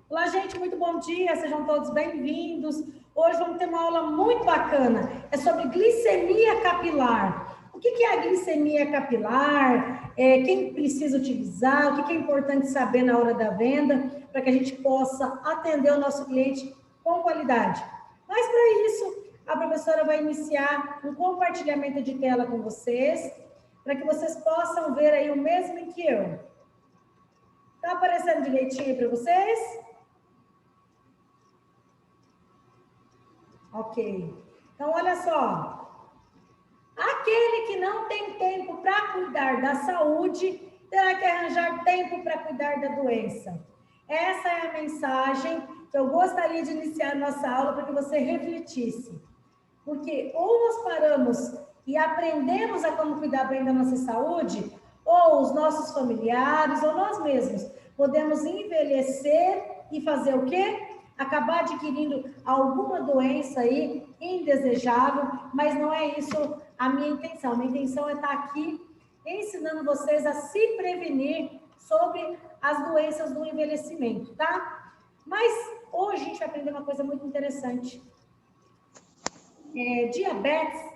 Olá, gente, muito bom dia, sejam todos bem-vindos. Hoje vamos ter uma aula muito bacana, é sobre glicemia capilar. O que é a glicemia capilar? Quem precisa utilizar? O que é importante saber na hora da venda, para que a gente possa atender o nosso cliente com qualidade. Mas para isso, a professora vai iniciar um compartilhamento de tela com vocês, para que vocês possam ver aí o mesmo em que eu. Tá aparecendo direitinho para vocês? Ok. Então, olha só. Aquele que não tem tempo para cuidar da saúde, terá que arranjar tempo para cuidar da doença. Essa é a mensagem que eu gostaria de iniciar nossa aula para que você refletisse. Porque ou nós paramos e aprendemos a como cuidar bem da nossa saúde, ou os nossos familiares, ou nós mesmos, podemos envelhecer e fazer o quê? Acabar adquirindo alguma doença aí indesejável, mas não é isso a minha intenção. A minha intenção é estar aqui ensinando vocês a se prevenir sobre as doenças do envelhecimento, tá? Mas hoje a gente vai aprender uma coisa muito interessante. Diabetes,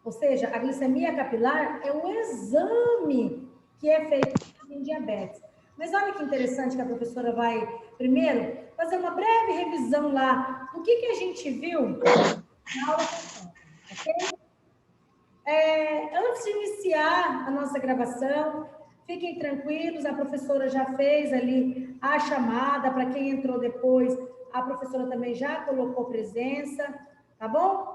ou seja, a glicemia capilar é um exame que é feito em diabetes. Mas olha que interessante que a professora vai, primeiro, fazer uma breve revisão lá do que a gente viu na aula passada, ok? Antes de iniciar a nossa gravação, fiquem tranquilos, a professora já fez ali a chamada, para quem entrou depois, a professora também já colocou presença, tá bom?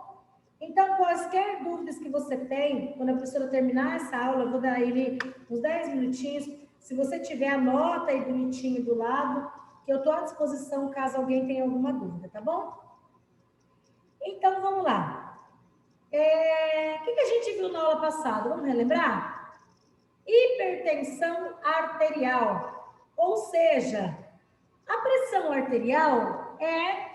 Então, quaisquer dúvidas que você tem, quando a professora terminar essa aula, eu vou dar ele uns 10 minutinhos. Se você tiver, anota aí bonitinho do lado, que eu estou à disposição caso alguém tenha alguma dúvida, tá bom? Então, vamos lá. O que a gente viu na aula passada? Vamos relembrar? Hipertensão arterial. Ou seja, a pressão arterial é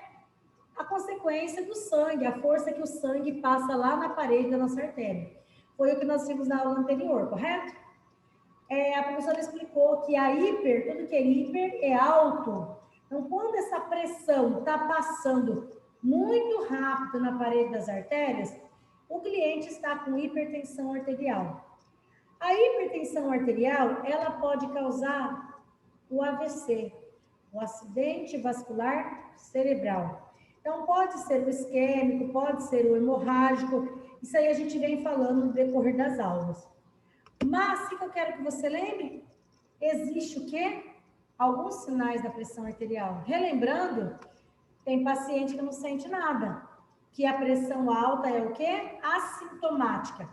a consequência do sangue, a força que o sangue passa lá na parede da nossa artéria. Foi o que nós vimos na aula anterior, correto? A professora explicou que a tudo que é hiper é alto. Então, quando essa pressão está passando muito rápido na parede das artérias, o cliente está com hipertensão arterial. A hipertensão arterial, ela pode causar o AVC, o acidente vascular cerebral. Então, pode ser o isquêmico, pode ser o hemorrágico, isso aí a gente vem falando no decorrer das aulas. Mas, o que eu quero que você lembre, existe o quê? Alguns sinais da pressão arterial. Relembrando, tem paciente que não sente nada, que a pressão alta é o quê? Assintomática.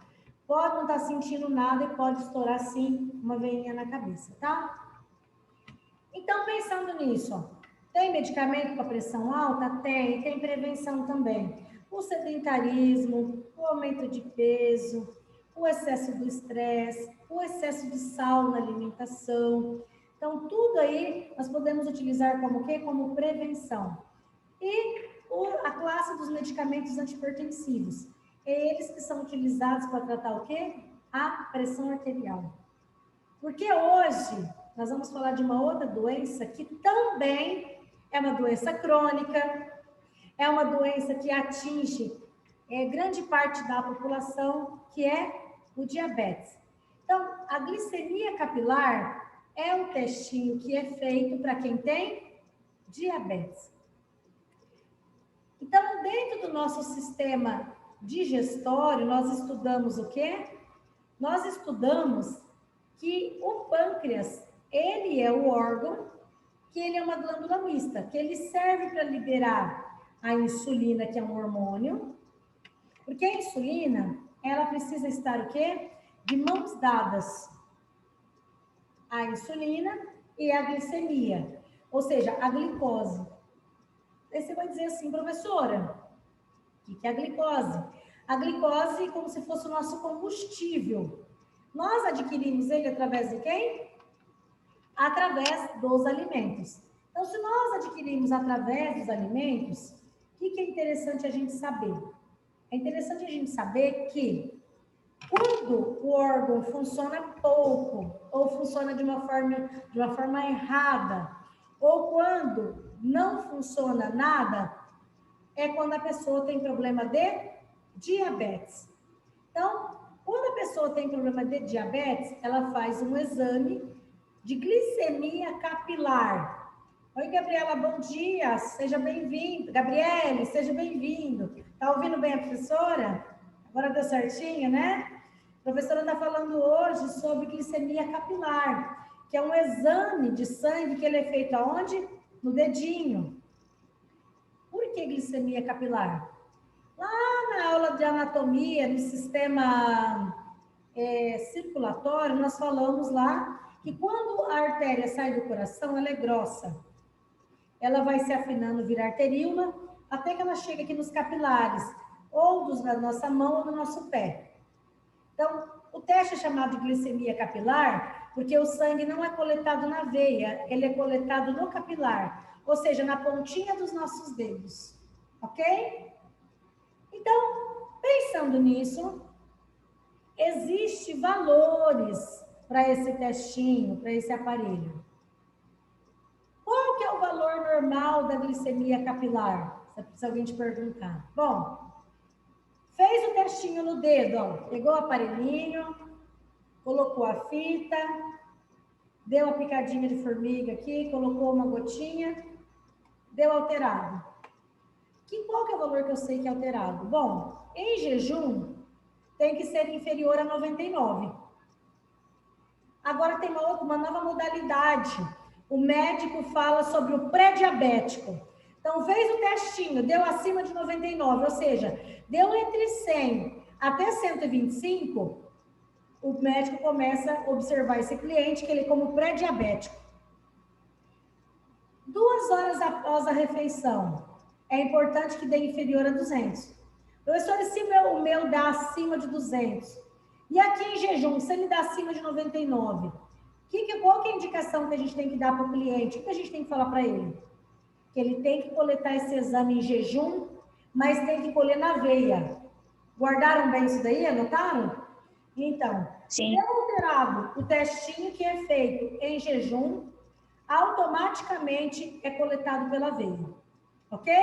Pode não estar sentindo nada e pode estourar, sim, uma veinha na cabeça, tá? Então, pensando nisso, ó. Tem medicamento para pressão alta? Tem prevenção também. O sedentarismo, o aumento de peso, o excesso do estresse, o excesso de sal na alimentação. Então, tudo aí nós podemos utilizar como o quê? Como prevenção. E a classe dos medicamentos antihipertensivos. Eles que são utilizados para tratar o quê? A pressão arterial. Porque hoje nós vamos falar de uma outra doença que também é uma doença crônica, é uma doença que atinge grande parte da população, que é o diabetes. Então, a glicemia capilar é um testinho que é feito para quem tem diabetes. Então, dentro do nosso sistema digestório, nós estudamos o quê? Nós estudamos que o pâncreas, ele é o órgão que ele é uma glândula mista, que ele serve para liberar a insulina, que é um hormônio, porque a insulina, ela precisa estar o quê? De mãos dadas. A insulina e a glicemia, ou seja, a glicose. Aí você vai dizer assim, professora, o que é a glicose? A glicose é como se fosse o nosso combustível. Nós adquirimos ele através de quem? Através dos alimentos. Então, se nós adquirimos através dos alimentos, o que é interessante a gente saber? É interessante a gente saber que quando o órgão funciona pouco, ou funciona de uma forma errada, ou quando quando não funciona nada, é quando a pessoa tem problema de diabetes. Então, quando a pessoa tem problema de diabetes, ela faz um exame de glicemia capilar. Oi, Gabriela, bom dia, seja bem-vindo. Gabriele, seja bem-vindo. Tá ouvindo bem a professora? Agora deu certinho, né? A professora está falando hoje sobre glicemia capilar, que é um exame de sangue que ele é feito aonde? No dedinho. Por que glicemia capilar? Lá na aula de anatomia, no sistema circulatório, nós falamos lá que quando a artéria sai do coração, ela é grossa. Ela vai se afinando, virar arteríola, até que ela chega aqui nos capilares, ou da nossa mão ou do nosso pé. Então, o teste é chamado de glicemia capilar, porque o sangue não é coletado na veia, ele é coletado no capilar, ou seja, na pontinha dos nossos dedos, ok? Então, pensando nisso, existem valores para esse testinho, para esse aparelho. Qual que é o valor normal da glicemia capilar? Se alguém te perguntar. Bom, fez o testinho no dedo, ó, pegou o aparelhinho, colocou a fita, deu uma picadinha de formiga aqui, colocou uma gotinha, deu alterado. Qual que é o valor que eu sei que é alterado? Bom, em jejum, tem que ser inferior a 99. Agora tem uma nova modalidade. O médico fala sobre o pré-diabético. Então, fez o testinho, deu acima de 99, ou seja, deu entre 100 até 125, o médico começa a observar esse cliente, que ele é como pré-diabético. 2 horas após a refeição, é importante que dê inferior a 200. Professor, e se o meu dá acima de 200? E aqui em jejum, se ele dá acima de 99, qual que é a indicação que a gente tem que dar para o cliente? O que a gente tem que falar para ele? Que ele tem que coletar esse exame em jejum, mas tem que colher na veia. Guardaram bem isso daí? Anotaram? Então, se é alterado o testinho que é feito em jejum, automaticamente é coletado pela veia. Ok?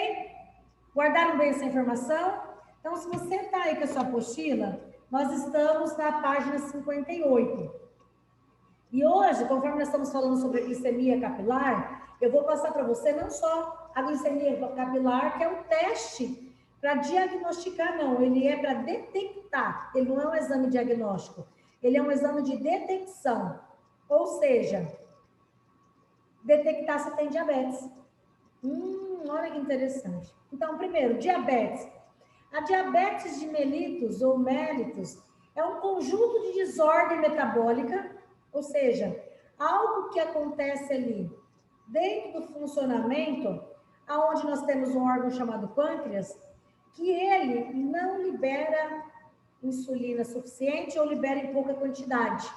Guardaram bem essa informação? Então, se você está aí com a sua apostila, nós estamos na página 58. E hoje, conforme nós estamos falando sobre a glicemia capilar, eu vou passar para você não só a glicemia capilar, que é um teste para diagnosticar, não. Ele é para detectar. Ele não é um exame diagnóstico. Ele é um exame de detecção. Ou seja, detectar se tem diabetes. Olha que interessante. Então, primeiro, diabetes. A diabetes de mellitus ou mellitus é um conjunto de desordem metabólica, ou seja, algo que acontece ali dentro do funcionamento, aonde nós temos um órgão chamado pâncreas, que ele não libera insulina suficiente ou libera em pouca quantidade.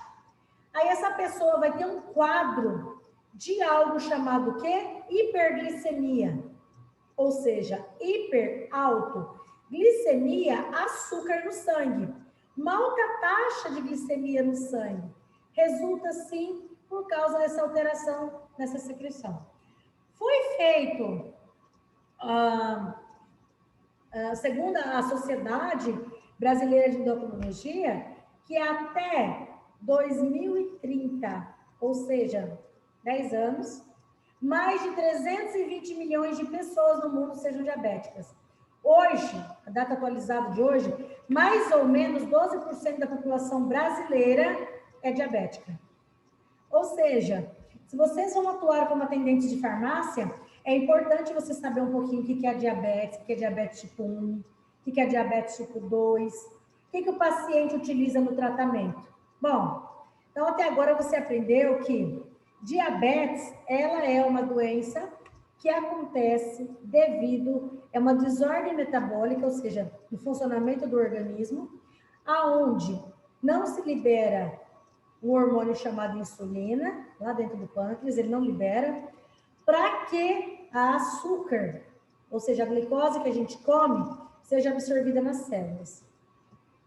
Aí essa pessoa vai ter um quadro de algo chamado o quê? Hiperglicemia. Ou seja, hiper, alto, glicemia, açúcar no sangue. Uma alta taxa de glicemia no sangue resulta, sim, por causa dessa alteração nessa secreção. Foi feito, segundo a Sociedade Brasileira de Endocrinologia, que até 2030, ou seja, 10 anos, mais de 320 milhões de pessoas no mundo sejam diabéticas. Hoje, a data atualizada de hoje, mais ou menos 12% da população brasileira é diabética. Ou seja, se vocês vão atuar como atendentes de farmácia, é importante você saber um pouquinho o que é diabetes, o que é diabetes tipo 1, o que é diabetes tipo 2, o que o paciente utiliza no tratamento. Bom, então até agora você aprendeu que diabetes, ela é uma doença que acontece devido a uma desordem metabólica, ou seja, no funcionamento do organismo, aonde não se libera um hormônio chamado insulina, lá dentro do pâncreas, ele não libera, para que a açúcar, ou seja, a glicose que a gente come, seja absorvida nas células.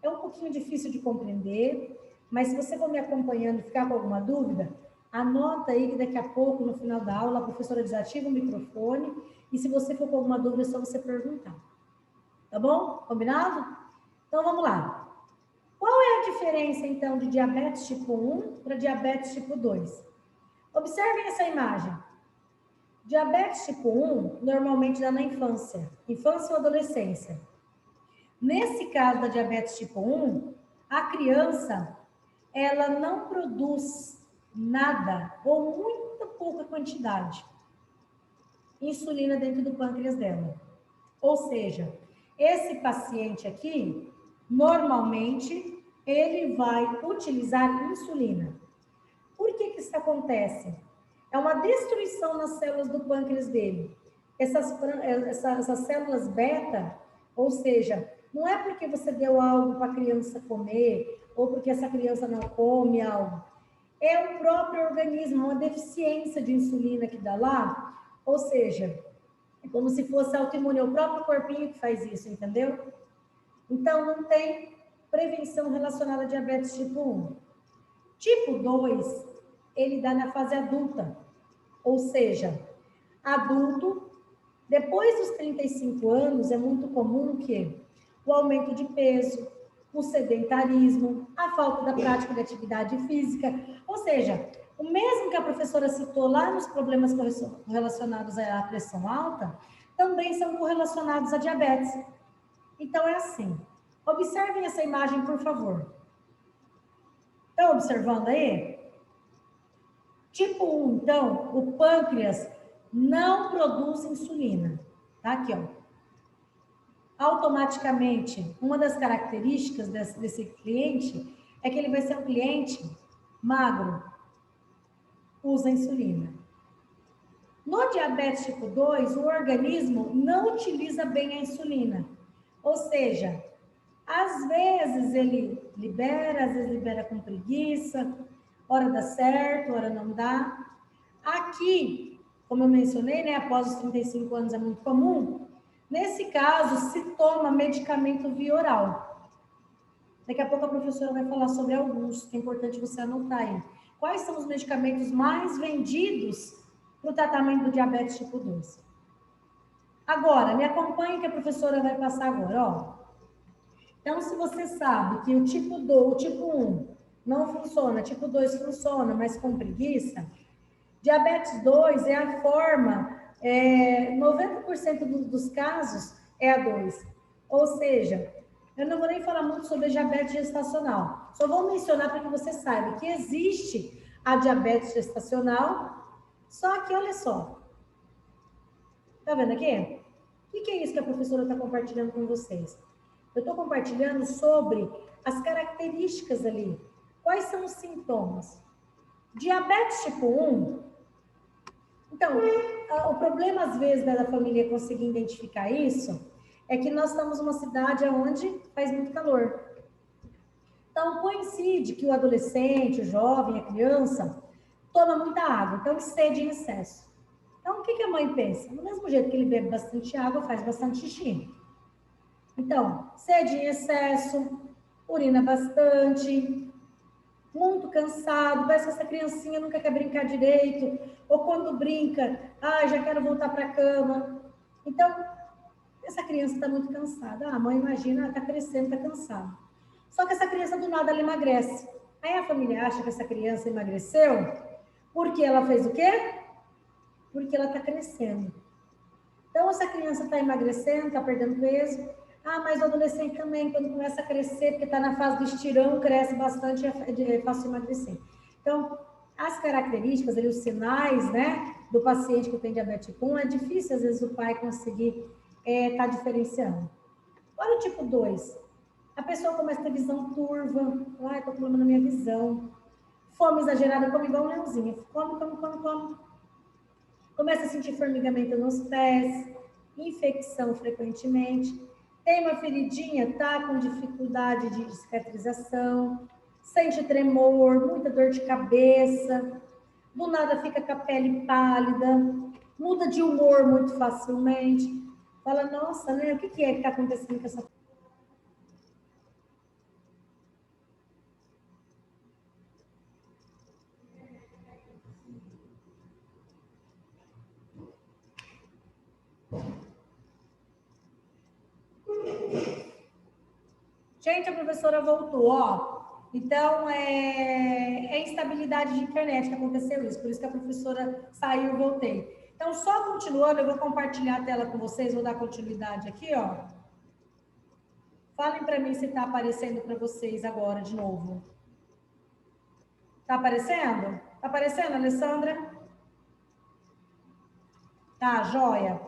É um pouquinho difícil de compreender, mas se você for me acompanhando e ficar com alguma dúvida, Anota aí que daqui a pouco, no final da aula, a professora desativa o microfone e se você for com alguma dúvida, é só você perguntar. Tá bom? Combinado? Então, vamos lá. Qual é a diferença, então, de diabetes tipo 1 para diabetes tipo 2? Observem essa imagem. Diabetes tipo 1 normalmente dá na infância ou adolescência. Nesse caso da diabetes tipo 1, a criança, ela não produz nada ou muito pouca quantidade de insulina dentro do pâncreas dela. Ou seja, esse paciente aqui, normalmente, ele vai utilizar insulina. Por que isso acontece? É uma destruição nas células do pâncreas dele. Essas células beta, ou seja, não é porque você deu algo para a criança comer, ou porque essa criança não come algo. É o próprio organismo, uma deficiência de insulina que dá lá, ou seja, é como se fosse autoimune, é o próprio corpinho que faz isso, entendeu? Então, não tem prevenção relacionada a diabetes tipo 1. Tipo 2, ele dá na fase adulta, ou seja, adulto, depois dos 35 anos, é muito comum que o aumento de peso, o sedentarismo, a falta da prática de atividade física, ou seja, o mesmo que a professora citou lá nos problemas relacionados à pressão alta, também são correlacionados à diabetes. Então, é assim. Observem essa imagem, por favor. Estão observando aí? Tipo 1, então, o pâncreas não produz insulina. Tá aqui, ó. Automaticamente, uma das características desse cliente é que ele vai ser um cliente magro, usa insulina. No diabetes tipo 2, o organismo não utiliza bem a insulina. Ou seja, às vezes ele libera, às vezes libera com preguiça, hora dá certo, hora não dá. Aqui, como eu mencionei, né, após os 35 anos é muito comum, nesse caso se toma medicamento via oral. Daqui a pouco a professora vai falar sobre alguns, que é importante você anotar aí. Quais são os medicamentos mais vendidos para o tratamento do diabetes tipo 2? Agora, me acompanhe que a professora vai passar agora, ó. Então, se você sabe que o tipo 1 não funciona, tipo 2 funciona, mas com preguiça, diabetes 2 é a forma, 90% dos casos é a 2. Ou seja, eu não vou nem falar muito sobre a diabetes gestacional, só vou mencionar para que você saiba que existe a diabetes gestacional, só que olha só, tá vendo aqui? O que é isso que a professora está compartilhando com vocês? Eu estou compartilhando sobre as características ali. Quais são os sintomas? Diabetes tipo 1. Então, o problema, às vezes, da família conseguir identificar isso é que nós estamos numa cidade onde faz muito calor. Então, coincide que o adolescente, o jovem, a criança, toma muita água, então excede em excesso. Então, o que a mãe pensa? Do mesmo jeito que ele bebe bastante água, faz bastante xixi. Então, sede em excesso, urina bastante, muito cansado, parece que essa criancinha nunca quer brincar direito, ou quando brinca, já quero voltar para a cama. Então, essa criança está muito cansada. A mãe imagina, está crescendo, está cansada. Só que essa criança do nada ela emagrece. Aí a família acha que essa criança emagreceu porque ela fez o quê? Porque ela está crescendo. Então, essa criança está emagrecendo, está perdendo peso. Mas o adolescente também, quando começa a crescer, porque está na fase do estirão, cresce bastante, é fácil emagrecer. Então, as características, ali, os sinais, né, do paciente que tem diabetes tipo 1, é difícil, às vezes, o pai conseguir estar diferenciando. Olha o tipo 2. A pessoa começa a ter visão turva. Estou com problema na minha visão. Fome exagerada, come igual um leãozinho. Come. Começa a sentir formigamento nos pés, infecção frequentemente, tem uma feridinha, tá com dificuldade de cicatrização, sente tremor, muita dor de cabeça, do nada fica com a pele pálida, muda de humor muito facilmente, fala, nossa, né, o que é que está acontecendo com essa. Gente, a professora voltou, ó. Então, é instabilidade de internet que aconteceu isso, por isso que a professora saiu e voltei. Então, só continuando, eu vou compartilhar a tela com vocês, vou dar continuidade aqui, ó. Falem para mim se está aparecendo para vocês agora de novo. Está aparecendo? Está aparecendo, Alessandra? Tá, joia.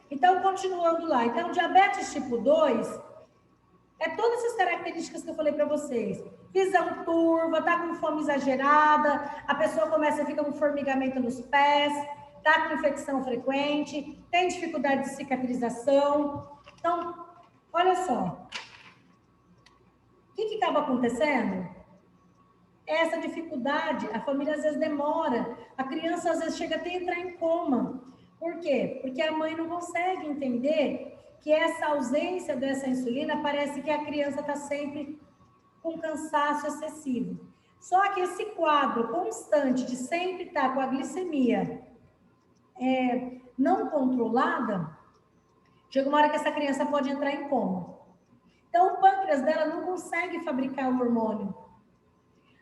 Então, continuando lá. Então, diabetes tipo 2 é todas essas características que eu falei para vocês. Visão turva, tá com fome exagerada, a pessoa começa a ficar com formigamento nos pés, tá com infecção frequente, tem dificuldade de cicatrização. Então, olha só. O que estava acontecendo? Essa dificuldade, a família às vezes demora, a criança às vezes chega até a entrar em coma. Por quê? Porque a mãe não consegue entender que essa ausência dessa insulina parece que a criança está sempre com cansaço excessivo. Só que esse quadro constante de sempre estar com a glicemia não controlada, chega uma hora que essa criança pode entrar em coma. Então, o pâncreas dela não consegue fabricar o hormônio.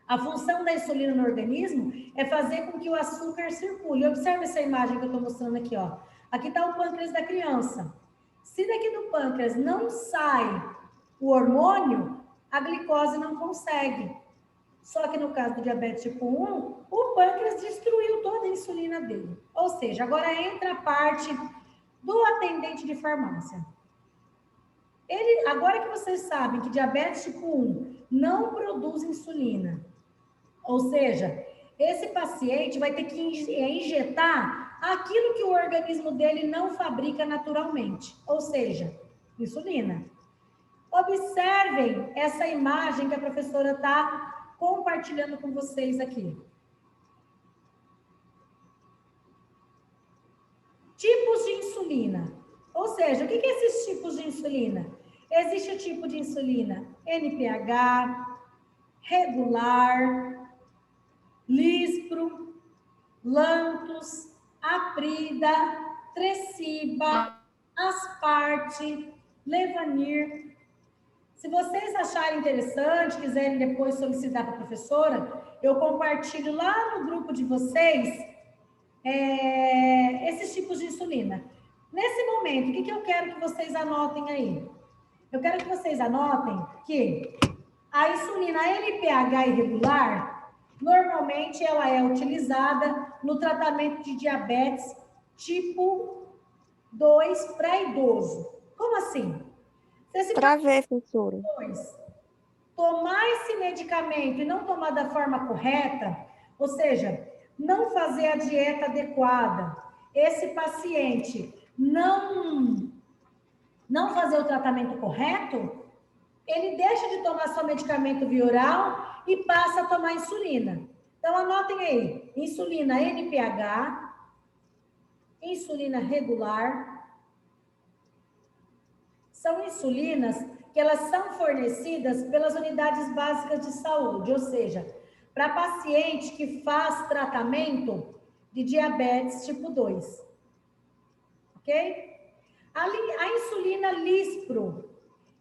A função da insulina no organismo é fazer com que o açúcar circule. Observe essa imagem que eu estou mostrando aqui, ó. Aqui está o pâncreas da criança. Se daqui do pâncreas não sai o hormônio, a glicose não consegue. Só que no caso do diabetes tipo 1, o pâncreas destruiu toda a insulina dele. Ou seja, agora entra a parte do atendente de farmácia. Agora que vocês sabem que diabetes tipo 1 não produz insulina, ou seja, esse paciente vai ter que injetar aquilo que o organismo dele não fabrica naturalmente, ou seja, insulina. Observem essa imagem que a professora está compartilhando com vocês aqui. Tipos de insulina. Ou seja, o que é esses tipos de insulina? Existe o tipo de insulina NPH, regular, Lispro, Lantus, Aprida, Tresiba, Asparte, Levanir. Se vocês acharem interessante, quiserem depois solicitar para a professora, eu compartilho lá no grupo de vocês esses tipos de insulina. Nesse momento, o que eu quero que vocês anotem aí? Eu quero que vocês anotem que a insulina NPH irregular, normalmente ela é utilizada no tratamento de diabetes tipo 2 para idoso. Como assim? Para ver, professora. Tomar esse medicamento e não tomar da forma correta, ou seja, não fazer a dieta adequada, esse paciente não fazer o tratamento correto, ele deixa de tomar seu medicamento via oral e passa a tomar insulina. Então, anotem aí, insulina NPH, insulina regular, são insulinas que elas são fornecidas pelas unidades básicas de saúde, ou seja, para paciente que faz tratamento de diabetes tipo 2. Ok? A insulina Lispro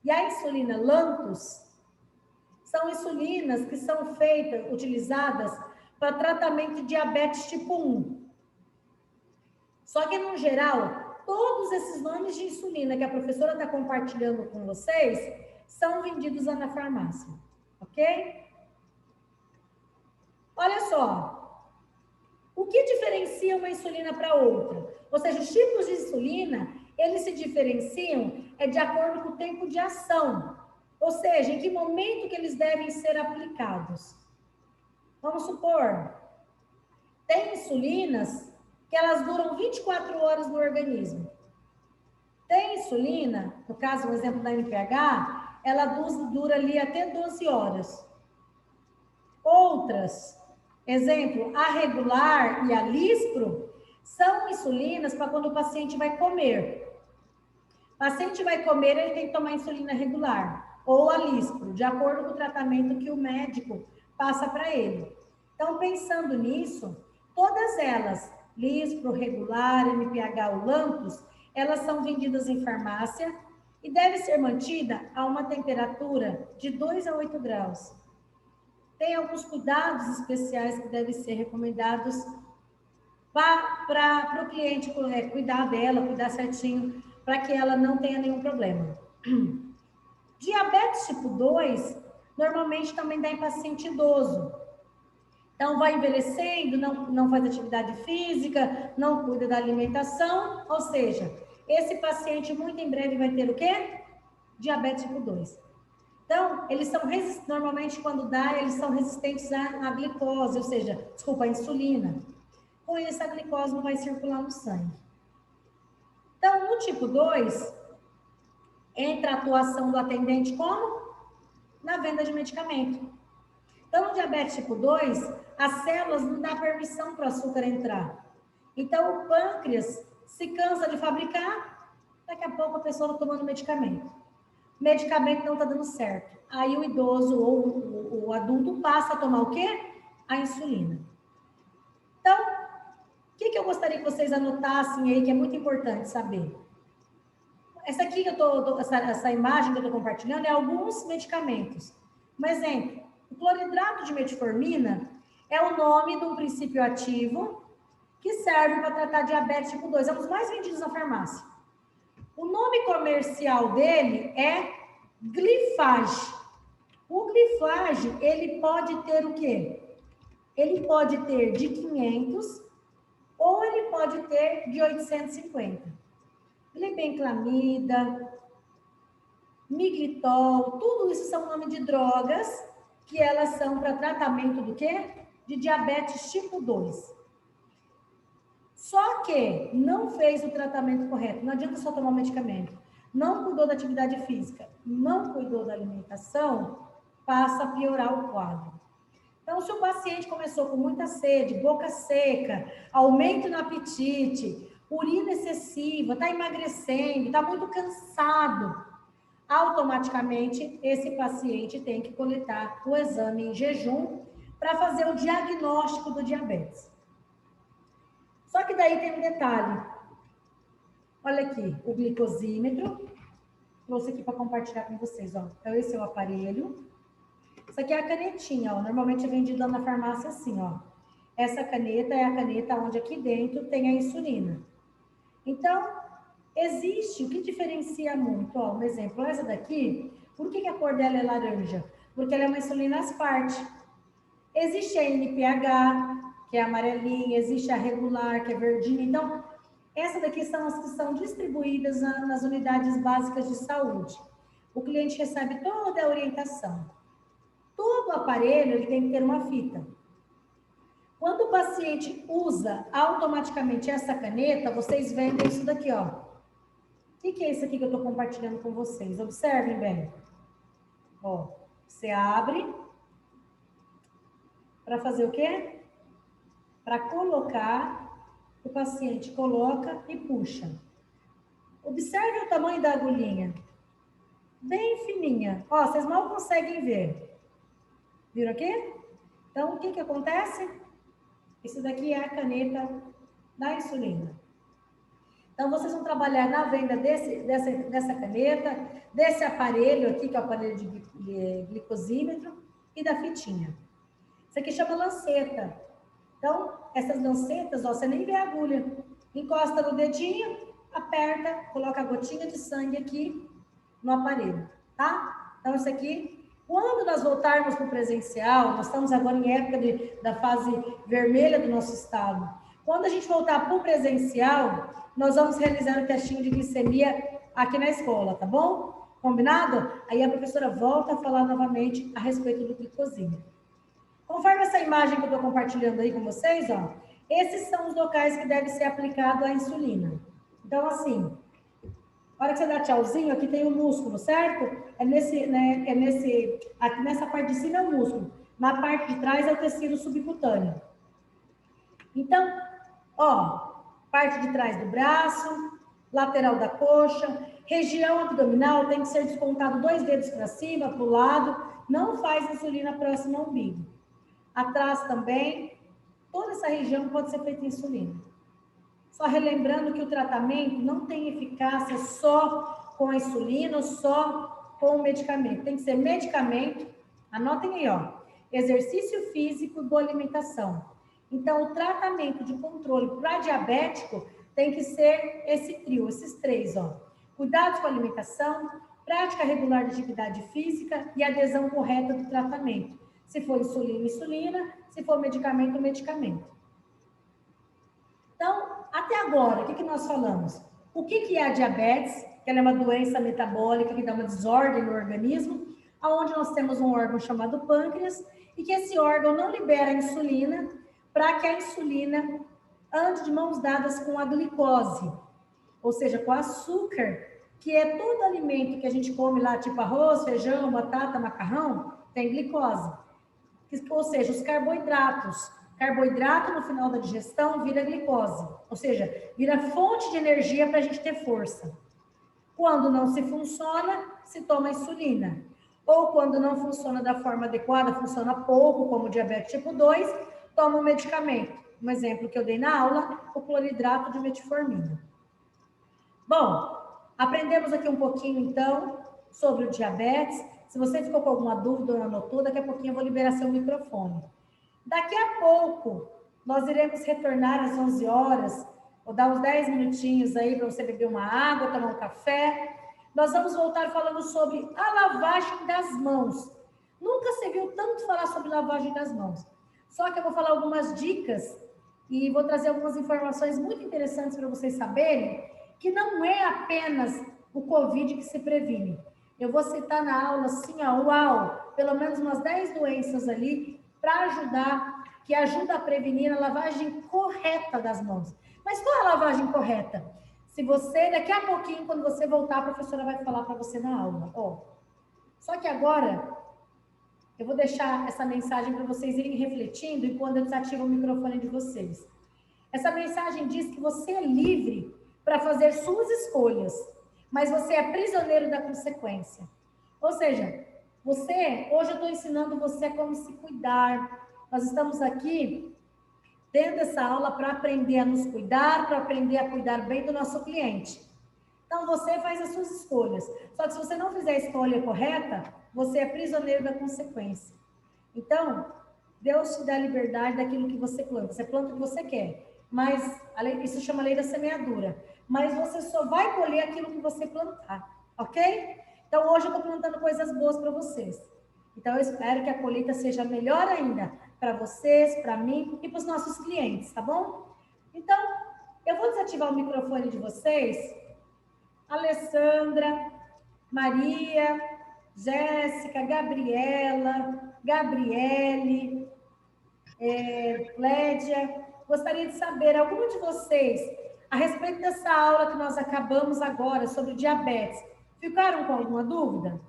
e a insulina Lantus são insulinas que são utilizadas para tratamento de diabetes tipo 1. Só que, no geral, todos esses nomes de insulina que a professora está compartilhando com vocês são vendidos lá na farmácia, ok? Olha só, o que diferencia uma insulina para outra? Ou seja, os tipos de insulina, eles se diferenciam de acordo com o tempo de ação, ou seja, em que momento que eles devem ser aplicados. Vamos supor, tem insulinas que elas duram 24 horas no organismo. Tem insulina, no caso, um exemplo da NPH, ela dura ali até 12 horas. Outras, exemplo, a regular e a Lispro, são insulinas para quando o paciente vai comer. O paciente vai comer, ele tem que tomar insulina regular, ou a Lispro, de acordo com o tratamento que o médico passa para ele. Então, pensando nisso, todas elas, Lispro, regular, NPH ou Lantus, elas são vendidas em farmácia e deve ser mantida a uma temperatura de 2 a 8 graus. Tem alguns cuidados especiais que devem ser recomendados para o cliente cuidar dela, cuidar certinho, para que ela não tenha nenhum problema. Diabetes tipo 2, normalmente também dá em paciente idoso. Então, vai envelhecendo, não faz atividade física, não cuida da alimentação, ou seja, esse paciente muito em breve vai ter o quê? Diabetes tipo 2. Então, eles são normalmente quando dá, eles são resistentes à glicose, ou seja, desculpa, à insulina. Com isso, a glicose não vai circular no sangue. Então, no tipo 2, entra a atuação do atendente como? Na venda de medicamento. Então, no diabetes tipo 2, as células não dão permissão para o açúcar entrar. Então, o pâncreas se cansa de fabricar, daqui a pouco a pessoa está tomando medicamento. O medicamento não está dando certo. Aí o idoso ou o adulto passa a tomar o quê? A insulina. Então, o que eu gostaria que vocês anotassem aí, que é muito importante saber? Essa aqui que essa imagem que eu estou compartilhando é alguns medicamentos. Um exemplo, o cloridrato de metformina é o nome de um princípio ativo que serve para tratar diabetes tipo 2. É um dos mais vendidos na farmácia. O nome comercial dele é Glifage. O Glifage, ele pode ter o quê? Ele pode ter de 500 ou ele pode ter de 850. Glibenclamida, Miglitol, tudo isso são nomes de drogas que elas são para tratamento do quê? De diabetes tipo 2. Só que não fez o tratamento correto, não adianta só tomar medicamento. Não cuidou da atividade física, não cuidou da alimentação, passa a piorar o quadro. Então, se o paciente começou com muita sede, boca seca, aumento no apetite, urina excessiva, está emagrecendo, está muito cansado, automaticamente esse paciente tem que coletar o exame em jejum para fazer o diagnóstico do diabetes. Só que daí tem um detalhe. Olha aqui, o glicosímetro. Trouxe aqui para compartilhar com vocês, ó. Então, esse é o aparelho. Isso aqui é a canetinha, ó. Normalmente é vendida na farmácia assim, ó. Essa caneta é a caneta onde aqui dentro tem a insulina. Então, existe, o que diferencia muito, ó, um exemplo, essa daqui, por que a cor dela é laranja? Porque ela é uma insulina aspartate. Existe a NPH, que é amarelinha, existe a regular, que é verdinha. Então, essas daqui são as que são distribuídas nas unidades básicas de saúde. O cliente recebe toda a orientação. Todo aparelho ele tem que ter uma fita. Quando o paciente usa automaticamente essa caneta, vocês vendem isso daqui, ó. O que é isso aqui que eu estou compartilhando com vocês? Observem bem. Ó, você abre para fazer o quê? Para colocar, o paciente coloca e puxa. Observe o tamanho da agulhinha. Bem fininha. Ó, vocês mal conseguem ver. Viram aqui? Então, o que acontece? Isso daqui é a caneta da insulina. Então, vocês vão trabalhar na venda dessa caneta, desse aparelho aqui, que é o aparelho de glicosímetro, e da fitinha. Isso aqui chama lanceta. Então, essas lancetas, ó, você nem vê a agulha. Encosta no dedinho, aperta, coloca a gotinha de sangue aqui no aparelho, tá? Então, isso aqui, quando nós voltarmos para o presencial, nós estamos agora em época da fase vermelha do nosso estado. Quando a gente voltar para o presencial, nós vamos realizar o testinho de glicemia aqui na escola, tá bom? Combinado? Aí a professora volta a falar novamente a respeito do glicosímetro. Conforme essa imagem que eu estou compartilhando aí com vocês, ó, esses são os locais que deve ser aplicado a insulina. Então, assim, na hora que você dá tchauzinho, aqui tem o músculo, certo? Aqui nessa parte de cima é o músculo. Na parte de trás é o tecido subcutâneo. Então, ó, parte de trás do braço, lateral da coxa, região abdominal tem que ser descontado 2 dedos para cima, para o lado. Não faz insulina próxima ao umbigo. Atrás também, toda essa região pode ser feita insulina. Só relembrando que o tratamento não tem eficácia só com a insulina ou só com o medicamento. Tem que ser medicamento, anotem aí, ó, exercício físico e boa alimentação. Então, o tratamento de controle para diabético tem que ser esse trio, esses três, ó. Cuidados com a alimentação, prática regular de atividade física e adesão correta do tratamento. Se for insulina, insulina, se for medicamento, medicamento. Então, até agora, o que nós falamos? O que é a diabetes? Que ela é uma doença metabólica que dá uma desordem no organismo, onde nós temos um órgão chamado pâncreas, e que esse órgão não libera a insulina, para que a insulina ande de mãos dadas com a glicose, ou seja, com açúcar, que é todo alimento que a gente come lá, tipo arroz, feijão, batata, macarrão, tem glicose. Ou seja, os carboidratos. Carboidrato, no final da digestão, vira glicose. Ou seja, vira fonte de energia para a gente ter força. Quando não se funciona, se toma insulina. Ou quando não funciona da forma adequada, funciona pouco, como diabetes tipo 2, toma um medicamento. Um exemplo que eu dei na aula, o cloridrato de metformina. Bom, aprendemos aqui um pouquinho, então, sobre o diabetes. Se você ficou com alguma dúvida ou anotou, daqui a pouquinho eu vou liberar seu microfone. Daqui a pouco, nós iremos retornar às 11 horas, vou dar uns 10 minutinhos aí para você beber uma água, tomar um café. Nós vamos voltar falando sobre a lavagem das mãos. Nunca se viu tanto falar sobre lavagem das mãos. Só que eu vou falar algumas dicas e vou trazer algumas informações muito interessantes para vocês saberem que não é apenas o Covid que se previne. Eu vou citar na aula, assim, uau, pelo menos umas 10 doenças ali para ajudar, que ajuda a prevenir a lavagem correta das mãos. Mas qual é a lavagem correta? Se você, daqui a pouquinho, quando você voltar, a professora vai falar para você na aula. Ó, só que agora, eu vou deixar essa mensagem para vocês irem refletindo e quando eu desativo o microfone de vocês. Essa mensagem diz que você é livre para fazer suas escolhas, mas você é prisioneiro da consequência. Ou seja, hoje eu estou ensinando você a como se cuidar. Nós estamos aqui tendo essa aula para aprender a nos cuidar, para aprender a cuidar bem do nosso cliente. Então, você faz as suas escolhas. Só que se você não fizer a escolha correta, você é prisioneiro da consequência. Então, Deus te dá a liberdade daquilo que você planta. Você planta o que você quer. Mas, isso chama lei da semeadura. Mas você só vai colher aquilo que você plantar. Ok? Então, hoje eu estou plantando coisas boas para vocês. Então, eu espero que a colheita seja melhor ainda para vocês, para mim e para os nossos clientes, tá bom? Então, eu vou desativar o microfone de vocês. Alessandra, Maria, Jéssica, Gabriela, Gabriele, Clédia. Gostaria de saber, alguma de vocês, a respeito dessa aula que nós acabamos agora sobre diabetes, ficaram com alguma dúvida?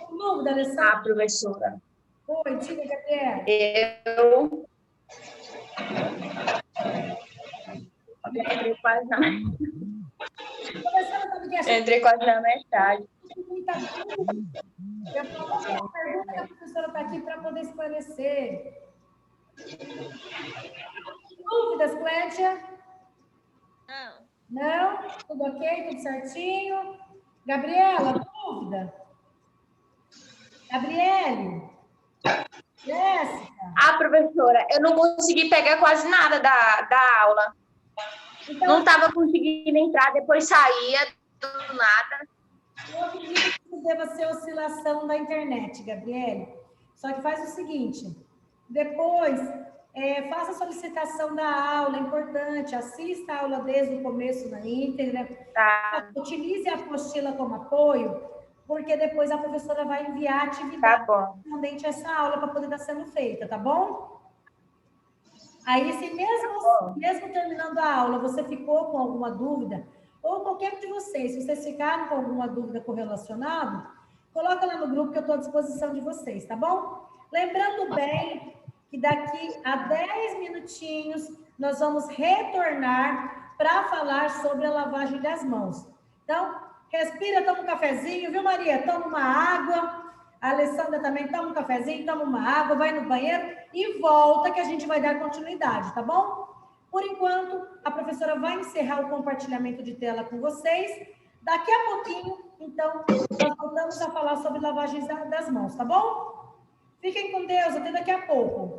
Com dúvida, Alessandra? Ah, professora. Oi, diga, Gabriela. Eu entrei quase na metade. Eu falo que a pergunta que a professora está aqui para poder esclarecer. Dúvidas, Clédia? Não. Não? Tudo ok? Tudo certinho? Gabriela, dúvida? Gabriele? Jéssica? Ah, professora, eu não consegui pegar quase nada da aula. Então, não estava conseguindo entrar, depois saía do nada. Eu acredito que deva ser oscilação da internet, Gabriele. Só que faz o seguinte, depois faça a solicitação da aula, é importante, assista a aula desde o começo na íntegra, Tá. Utilize a apostila como apoio, porque depois a professora vai enviar a atividade correspondente a essa aula para poder estar sendo feita, tá bom? Aí, se mesmo terminando a aula, você ficou com alguma dúvida, ou qualquer um de vocês, se vocês ficaram com alguma dúvida correlacionada, coloca lá no grupo que eu estou à disposição de vocês, tá bom? Lembrando bem que daqui a 10 minutinhos nós vamos retornar para falar sobre a lavagem das mãos. Então, respira, toma um cafezinho, viu, Maria? Toma uma água. A Alessandra também toma um cafezinho, toma uma água, vai no banheiro e volta que a gente vai dar continuidade, tá bom? Por enquanto, a professora vai encerrar o compartilhamento de tela com vocês. Daqui a pouquinho, então, nós voltamos a falar sobre lavagens das mãos, tá bom? Fiquem com Deus, até daqui a pouco.